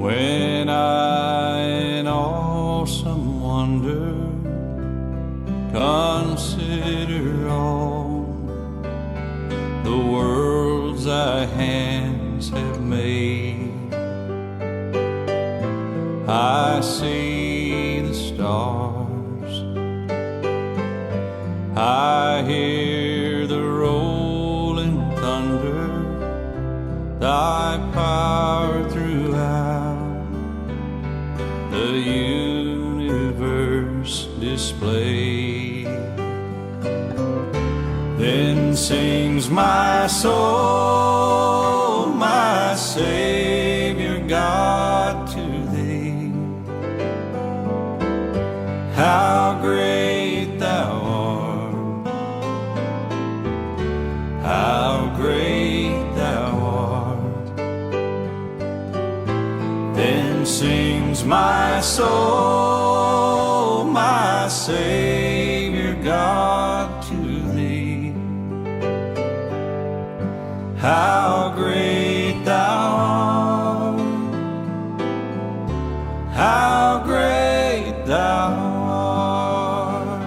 when I in awesome wonder consider all the worlds thy hands have made. I see the stars, I hear the rolling thunder, thy power throughout the universe display. Then sings my soul, my Savior God, to thee. How great thou art, how great thou art. Then sings my soul, my Savior God, to thee. How great thou art, how great thou art.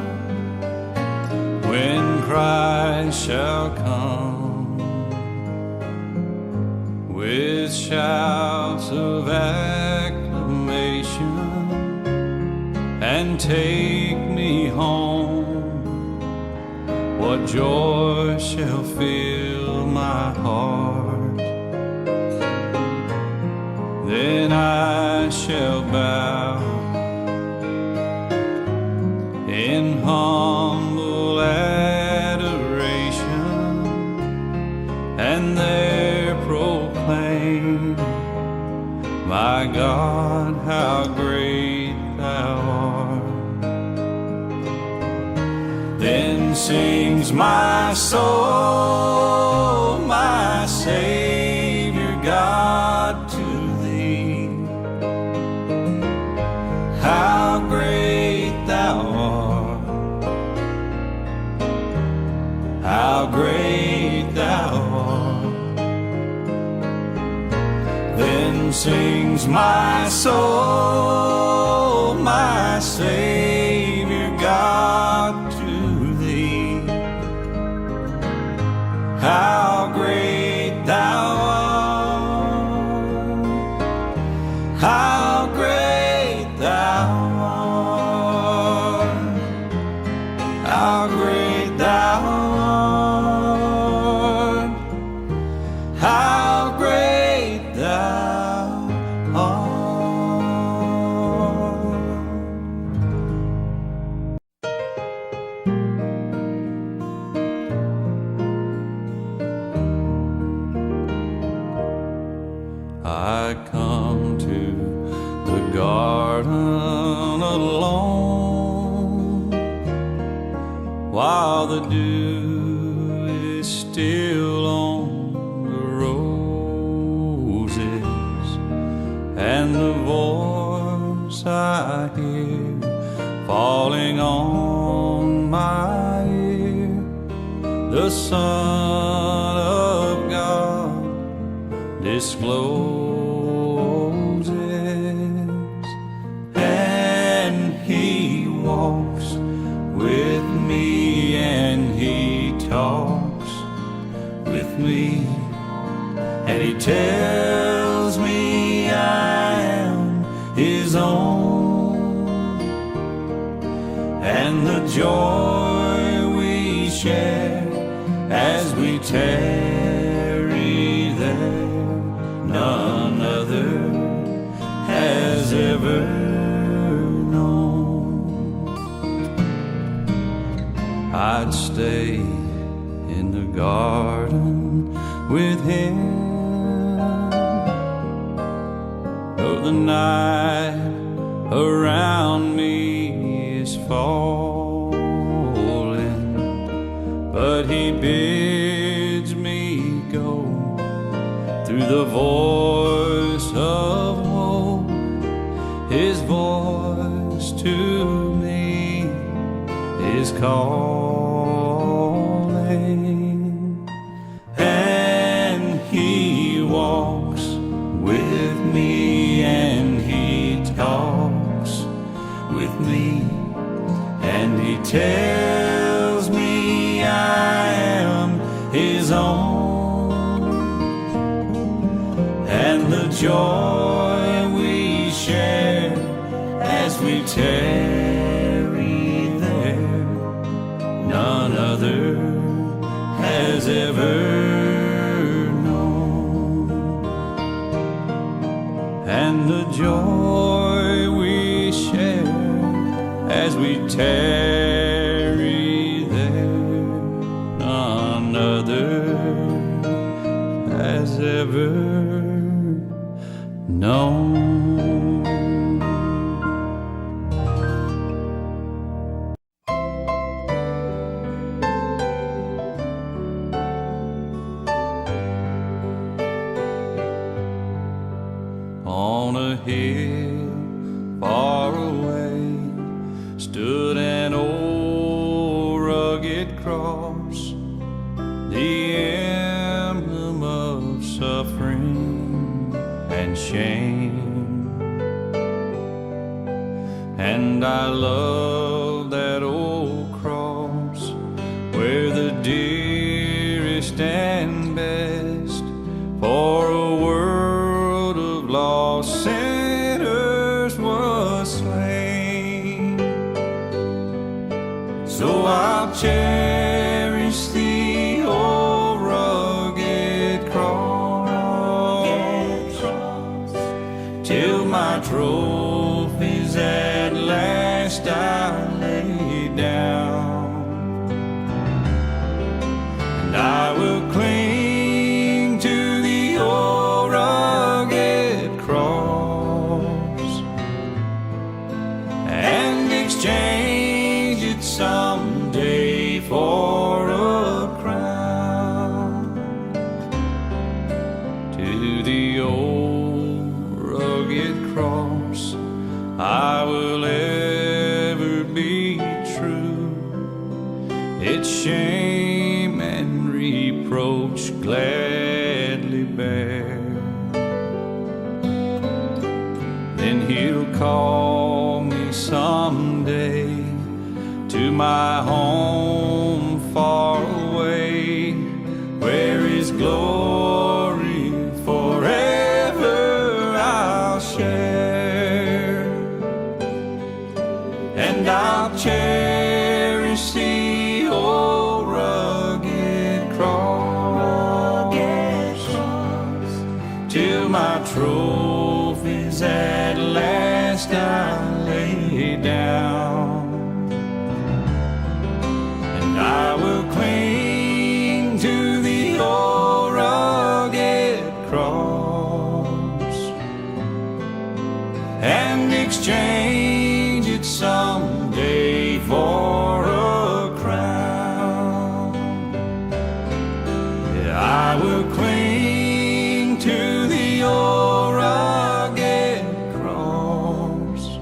When Christ shall come with shouts of acclamation and take me home, what joy shall fill my heart. Then I shall bow in humble adoration and there proclaim, my God, how great thou art. Then sings my soul, my Savior God, to thee. How great thou art, how great thou art. Then sings my soul, my Savior God, to thee. How great thou art, how great thou art, how great thou art, how great thou art. I come to the garden alone while the dew is still on the roses, and the voice I hear falling on my ear, the Son of God discloses, and he walks with me and he talks with me, and he tells me I am his own, and the joy we share as we tarry there, none other has ever known. I'd stay in the garden with him, though the night around me is falling, but he bids me go through the voice of woe. His voice to me is calling, and he walks with me and talks with me, and he tells me I am his own. And the joy we share as we tarry there, none other has ever known. And the joy we share as we tarry there, none other has ever known. On a hill far away stood an old rugged cross, the emblem of suffering and shame. And I love that old cross, where the dearest and best for a world of lost sinners was slain. So I'll cherish the old rugged cross till my trophies at last I lay down. And I will cling to the old rugged cross and exchange it someday for a crown. To the old rugged cross I will ever be true, its shame and reproach gladly bear. Then he'll call me someday to my home far away, where his glory forever I'll share. And I'll cherish the old rugged cross till my trophies at last I lay down. And I will cling to the old rugged cross and exchange it someday for a crown. Yeah, I will cling to the old rugged cross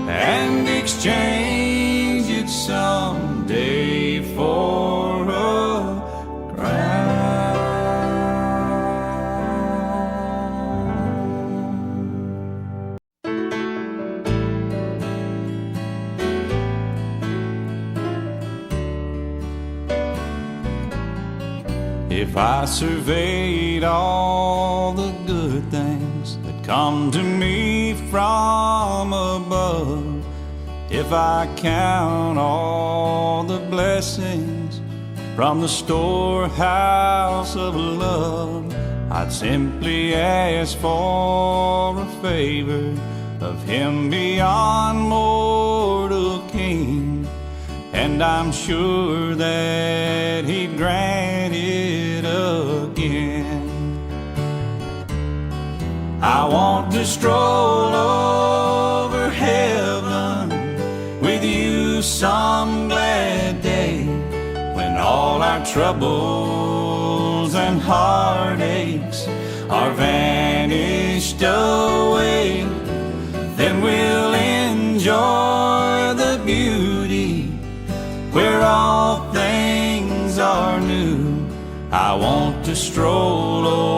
and exchange it someday for a crown. If I surveyed all the good things that come to me from above, if I count all the blessings from the storehouse of love, I'd simply ask for a favor of him beyond mortal king, and I'm sure that he'd grant it again. I want to stroll over heaven with you some glad day, when all our troubles and heartaches are vanished away. Then we'll enjoy the beauty where all things are new. I want to stroll over